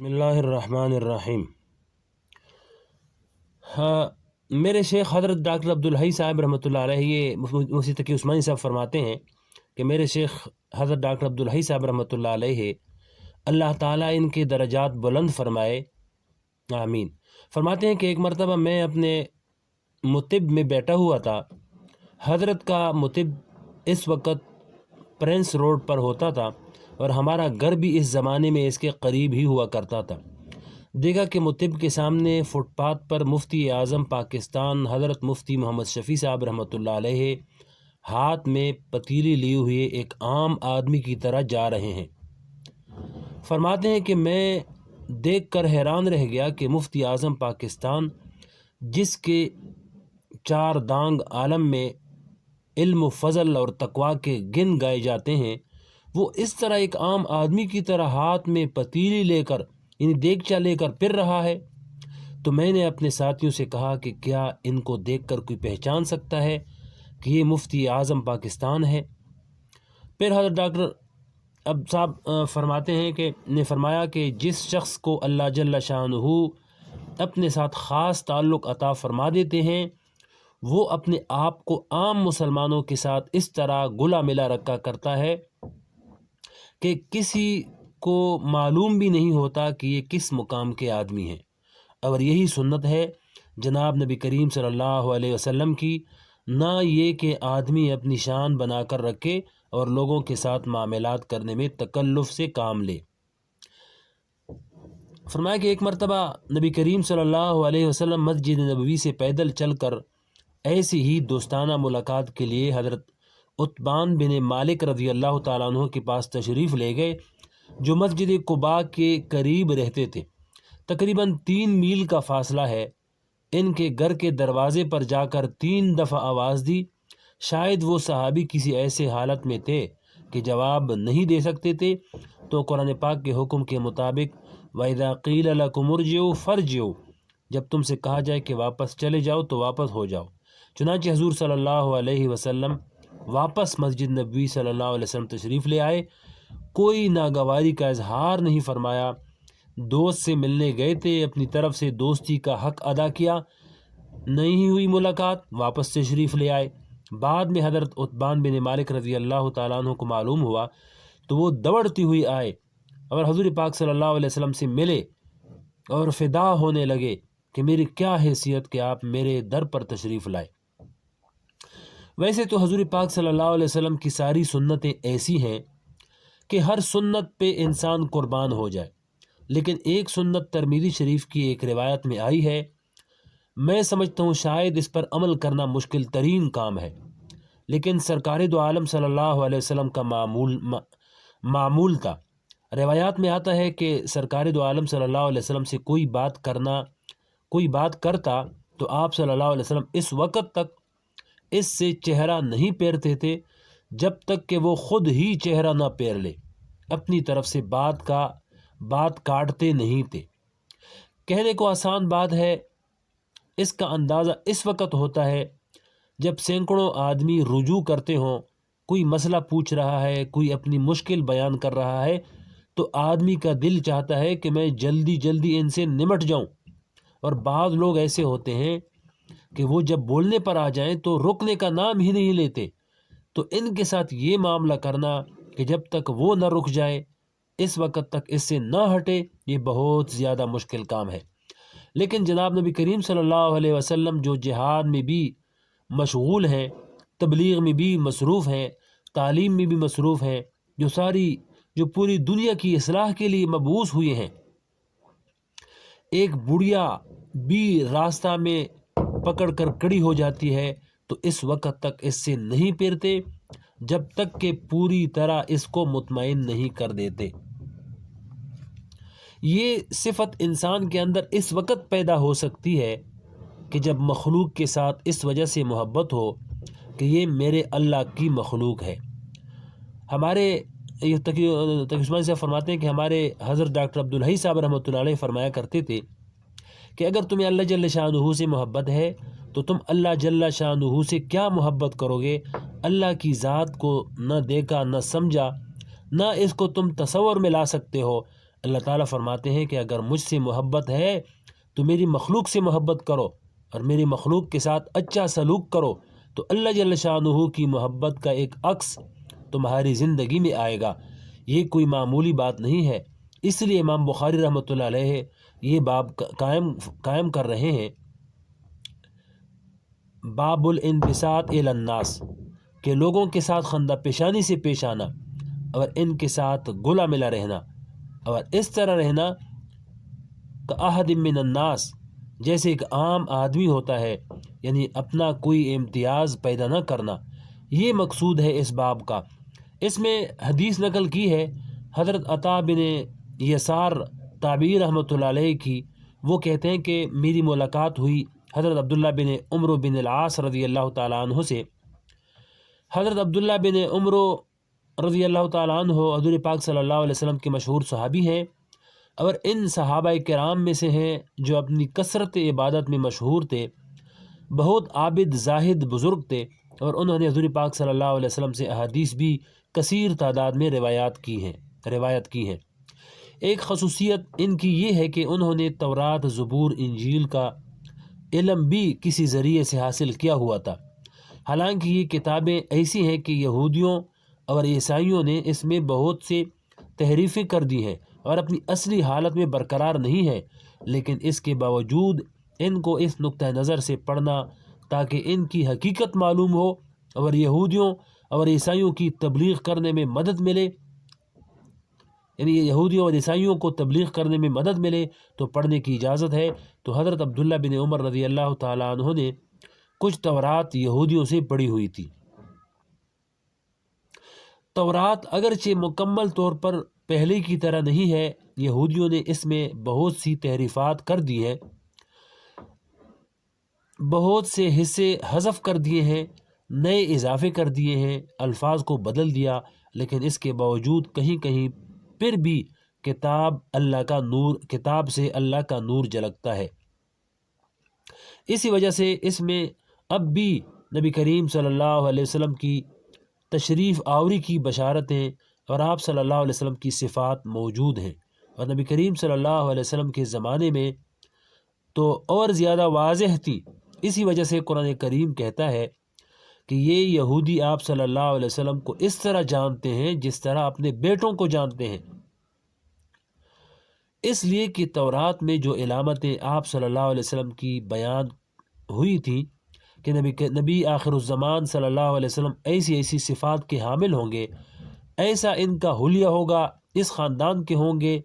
बिस्मिल्लाहिर्रहमानिर्रहीम। हाँ, मेरे शेख हज़रत डॉक्टर अब्दुल हई साहब रहमतुल्लाह अलैहि ये मुफ्ती तकी उस्मानी साहब फरमाते हैं कि मेरे शेख हज़रत डॉक्टर अब्दुल हई साहब रहमतुल्लाह अलैहि अल्लाह ताला इनके दरजात बुलंद फरमाए, आमीन। फरमाते हैं कि एक मरतबा मैं अपने मुतिब में बैठा हुआ था। हज़रत का मुतिब इस वक्त प्रिंस रोड पर होता था और हमारा घर भी इस ज़माने में इसके करीब ही हुआ करता था। देखा कि मुतिब के सामने फुटपाथ पर मुफ्ती आज़म पाकिस्तान हज़रत मुफ्ती मोहम्मद शफ़ी साहब रहमतुल्लाह अलैहि हाथ में पतीली लिए हुए एक आम आदमी की तरह जा रहे हैं। फरमाते हैं कि मैं देख कर हैरान रह गया कि मुफ्ती आज़म पाकिस्तान, जिसके चार दांग आलम में इल्म फ़ज़ल और तक़वा के गिन गाए जाते हैं, वो इस तरह एक आम आदमी की तरह हाथ में पतीली लेकर यानी देगचा लेकर फिर रहा है। तो मैंने अपने साथियों से कहा कि क्या इनको देखकर कोई पहचान सकता है कि ये मुफ्ती आज़म पाकिस्तान है। फिर हज़रत डॉक्टर अब साहब फरमाते हैं कि ने फरमाया कि जिस शख्स को अल्लाह जल्ल शानुहु अपने साथ ख़ास ताल्लुक़ अता फरमा देते हैं, वो अपने आप को आम मुसलमानों के साथ इस तरह गुला मिला रखा करता है कि किसी को मालूम भी नहीं होता कि ये किस मुकाम के आदमी हैं। और यही सुन्नत है जनाब नबी करीम सल्लल्लाहु अलैहि वसल्लम की, ना ये कि आदमी अपनी शान बनाकर रखे और लोगों के साथ मामलात करने में तकल्लुफ़ से काम ले। फरमाया कि एक मरतबा नबी करीम सल्लल्लाहु अलैहि वसल्लम मस्जिद नबवी से पैदल चलकर ऐसी ही दोस्ताना मुलाकात के लिए हज़रत उत्बान बिन मालिक रज़ी अल्लाह ताला अन्हु के पास तशरीफ़ ले गए, जो मस्जिद कुबा के करीब रहते थे। तकरीबन 3 मील का फासला है। इनके घर के दरवाज़े पर जाकर 3 दफ़ा आवाज़ दी। शायद वो सहाबी किसी ऐसे हालत में थे कि जवाब नहीं दे सकते थे, तो कुरान पाक के हुक्म के मुताबिक वइज़ा क़ील लकुम उर्जिऊ फ़र्जिऊ, जब तुमसे कहा जाए कि वापस चले जाओ तो वापस हो जाओ। चुनांचे हुज़ूर सल्लल्लाहु अलैहि वसल्लम वापस मस्जिद नबवी सल्लल्लाहु अलैहि वसल्लम तशरीफ़ ले आए। कोई नागवारी का इजहार नहीं फरमाया। दोस्त से मिलने गए थे, अपनी तरफ से दोस्ती का हक अदा किया, नहीं हुई मुलाकात, वापस तशरीफ़ ले आए। बाद में हज़रत उत्बान बिन मालिक रज़ी अल्लाह ताला अन्हु को मालूम हुआ तो वो दौड़ती हुई आए और हज़ूर पाक सल्लल्लाहु अलैहि वसल्लम से मिले और फ़िदा होने लगे कि मेरी क्या हैसियत कि आप मेरे दर पर तशरीफ़ लाए। वैसे तो हज़ूर पाक सल्लल्लाहु अलैहि वसल्लम की सारी सुन्नतें ऐसी हैं कि हर सुन्नत पे इंसान कुर्बान हो जाए, लेकिन एक सुन्नत तिरमिज़ी शरीफ की एक रिवायत में आई है, मैं समझता हूँ शायद इस पर अमल करना मुश्किल तरीन काम है, लेकिन सरकार दो आलम सल्लल्लाहु अलैहि वसल्लम का मामूल था। रिवायात में आता है कि सरकार दो आलम सल्लल्लाहु अलैहि वसल्लम से कोई बात करता तो आप सल्लल्लाहु अलैहि वसल्लम इस वक्त तक इससे चेहरा नहीं फेरते थे जब तक कि वो खुद ही चेहरा ना फेर ले। अपनी तरफ से बात काटते नहीं थे। कहने को आसान बात है, इसका अंदाज़ा इस वक्त होता है जब सैकड़ों आदमी रुजू करते हों, कोई मसला पूछ रहा है, कोई अपनी मुश्किल बयान कर रहा है, तो आदमी का दिल चाहता है कि मैं जल्दी जल्दी इनसे निमट जाऊं। और बाज़ लोग ऐसे होते हैं कि वो जब बोलने पर आ जाएं तो रुकने का नाम ही नहीं लेते। तो इनके साथ ये मामला करना कि जब तक वो न रुक जाए, इस वक्त तक इससे न हटे, ये बहुत ज़्यादा मुश्किल काम है। लेकिन जनाब नबी करीम सल्लल्लाहु अलैहि वसल्लम जो जिहाद में भी मशगूल हैं, तबलीग में भी मसरूफ़ हैं, तालीम में भी मसरूफ़ हैं, जो पूरी दुनिया की इस्लाह के लिए मबूस हुए हैं, एक बुढ़िया भी रास्ता में पकड़ कर खड़ी हो जाती है तो इस वक्त तक इससे नहीं फिरते जब तक कि पूरी तरह इसको मुतमईन नहीं कर देते। ये सिफत इंसान के अंदर इस वक्त पैदा हो सकती है कि जब मखलूक के साथ इस वजह से मोहब्बत हो कि ये मेरे अल्लाह की मखलूक है। हमारे तकी उस्मानी साहब फरमाते हैं कि हमारे हज़रत डॉक्टर अब्दुल हई साहब रहमतुल्लाह अलैह फरमाया करते थे कि अगर तुम्हें अल्लाह जल्ल शानुहु से मोहब्बत है तो तुम अल्लाह जल्ल शानुहु से क्या मोहब्बत करोगे। अल्लाह की ज़ात को न देखा न समझा, न इसको तुम तसव्वुर में ला सकते हो, اللہ تعالیٰ فرماتے ہیں کہ اگر مجھ سے محبت ہے تو میری مخلوق سے محبت کرو اور میری مخلوق کے ساتھ اچھا سلوک کرو، تو اللہ جل شانہ کی محبت کا ایک عکس تمہاری زندگی میں آئے گا۔ یہ کوئی معمولی بات نہیں ہے، اس لیے امام بخاری رحمۃ اللہ علیہ یہ باب قائم کر رہے ہیں، باب الانبساط الی الناس، کہ لوگوں کے ساتھ خندہ پیشانی سے پیش آنا اور ان کے ساتھ گلا ملا رہنا، اور اس طرح رہنا کہ احد من الناس، جیسے ایک عام آدمی ہوتا ہے، یعنی اپنا کوئی امتیاز پیدا نہ کرنا۔ یہ مقصود ہے اس باب کا۔ اس میں حدیث نقل کی ہے حضرت عطا بن یسار تابعی رحمۃ اللہ علیہ کی، وہ کہتے ہیں کہ میری ملاقات ہوئی حضرت عبداللہ بن عمرو بن العاص رضی اللہ تعالیٰ عنہ سے۔ حضرت عبداللہ بن عمرو رضی اللہ تعالیٰ عنہ حضور پاک صلی اللہ علیہ وسلم کے مشہور صحابی ہیں، اور ان صحابہ کرام میں سے ہیں جو اپنی کثرت عبادت میں مشہور تھے، بہت عابد زاہد بزرگ تھے، اور انہوں نے حضور پاک صلی اللہ علیہ وسلم سے احادیث بھی کثیر تعداد میں روایت کی ہیں۔ ایک خصوصیت ان کی یہ ہے کہ انہوں نے تورات، زبور، انجیل کا علم بھی کسی ذریعے سے حاصل کیا ہوا تھا، حالانکہ یہ کتابیں ایسی ہیں کہ یہودیوں اور عیسائیوں نے اس میں بہت سے تحریفیں کر دی ہیں اور اپنی اصلی حالت میں برقرار نہیں ہے، لیکن اس کے باوجود ان کو اس نقطہ نظر سے پڑھنا تاکہ ان کی حقیقت معلوم ہو اور یہودیوں اور عیسائیوں کی تبلیغ کرنے میں مدد ملے، یعنی یہودیوں اور عیسائیوں کو تبلیغ کرنے میں مدد ملے تو پڑھنے کی اجازت ہے۔ تو حضرت عبداللہ بن عمر رضی اللہ تعالیٰ عنہ نے کچھ تورات یہودیوں سے پڑھی ہوئی تھی۔ تورات اگرچہ مکمل طور پر پہلے کی طرح نہیں ہے، یہودیوں نے اس میں بہت سی تحریفات کر دی ہیں، بہت سے حصے حذف کر دیے ہیں، نئے اضافے کر دیے ہیں، الفاظ کو بدل دیا، لیکن اس کے باوجود کہیں کہیں پھر بھی کتاب سے اللہ کا نور جھلکتا ہے۔ اسی وجہ سے اس میں اب بھی نبی کریم صلی اللہ علیہ وسلم کی تشریف آوری کی بشارتیں اور آپ صلی اللہ علیہ وسلم کی صفات موجود ہیں، اور نبی کریم صلی اللہ علیہ وسلم کے زمانے میں تو اور زیادہ واضح تھی۔ اسی وجہ سے قرآن کریم کہتا ہے کہ یہ یہودی آپ صلی اللہ علیہ وسلم کو اس طرح جانتے ہیں جس طرح اپنے بیٹوں کو جانتے ہیں، اس لیے کہ تورات میں جو علامتیں آپ صلی اللہ علیہ وسلم کی بیان ہوئی تھیں کہ نبی آخر الزمان صلی اللہ علیہ وسلم ایسی صفات کے حامل ہوں گے، ایسا ان کا حلیہ ہوگا، اس خاندان کے ہوں گے،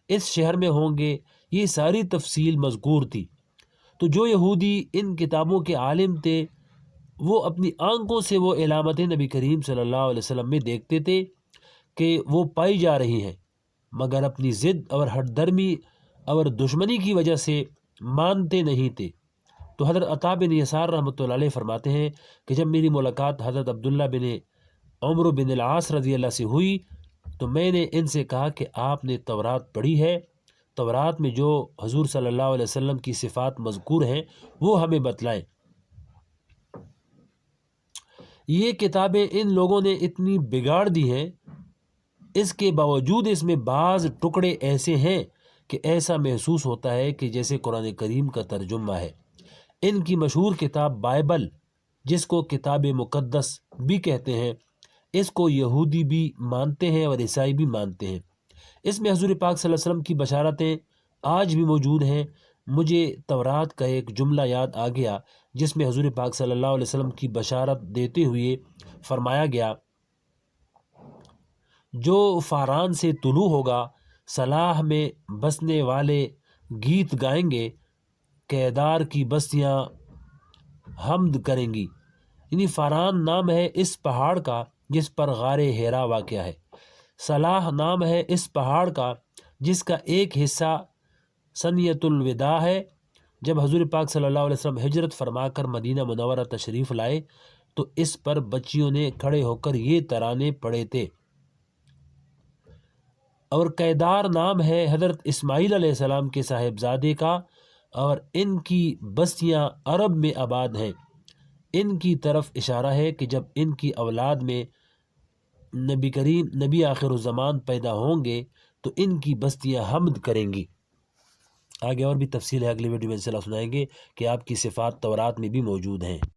اس شہر میں ہوں گے، یہ ساری تفصیل مذکور تھی۔ تو جو یہودی ان کتابوں کے عالم تھے وہ اپنی آنکھوں سے وہ علامتیں نبی کریم صلی اللہ علیہ وسلم میں دیکھتے تھے کہ وہ پائی جا رہی ہیں، مگر اپنی ضد اور ہٹ درمی اور دشمنی کی وجہ سے مانتے نہیں تھے۔ تو حضرت عطا بن یسار رحمۃ اللہ علیہ فرماتے ہیں کہ جب میری ملاقات حضرت عبداللہ بن عمرو بن العاص رضی اللہ سے ہوئی تو میں نے ان سے کہا کہ آپ نے تورات پڑھی ہے؟ تورات میں جو حضور صلی اللہ علیہ وسلم کی صفات مذکور ہیں وہ ہمیں بتلائیں۔ یہ کتابیں ان لوگوں نے اتنی بگاڑ دی ہیں، اس کے باوجود اس میں بعض ٹکڑے ایسے ہیں کہ ایسا محسوس ہوتا ہے کہ جیسے قرآن کریم کا ترجمہ ہے۔ ان کی مشہور کتاب بائبل، جس کو کتاب مقدس بھی کہتے ہیں، اس کو یہودی بھی مانتے ہیں اور عیسائی بھی مانتے ہیں۔ اس میں حضور پاک صلی اللہ علیہ وسلم کی بشارتیں آج بھی موجود ہیں۔ مجھے تورات کا ایک جملہ یاد آ گیا جس میں حضور پاک صلی اللہ علیہ وسلم کی بشارت دیتے ہوئے فرمایا گیا، جو فاران سے طلوع ہوگا صلاح میں بسنے والے گیت گائیں گے، کیدار کی بستیاں حمد کریں گی۔ یعنی فاران نام ہے اس پہاڑ کا جس پر غار ہیرا واقع ہے، صلاح نام ہے اس پہاڑ کا جس کا ایک حصہ سنیت الوداع ہے۔ جب حضور پاک صلی اللہ علیہ وسلم ہجرت فرما کر مدینہ منورہ تشریف لائے تو اس پر بچیوں نے کھڑے ہو کر یہ ترانے پڑھے تھے۔ اور کیدار نام ہے حضرت اسماعیل علیہ السلام کے صاحبزادے کا، اور ان کی بستیاں عرب میں آباد ہیں۔ ان کی طرف اشارہ ہے کہ جب ان کی اولاد میں نبی آخر الزمان پیدا ہوں گے تو ان کی بستیاں حمد کریں گی۔ آگے اور بھی تفصیل ہے، اگلی ویڈیو میں انشاءاللہ سنائیں گے کہ آپ کی صفات تورات میں بھی موجود ہیں۔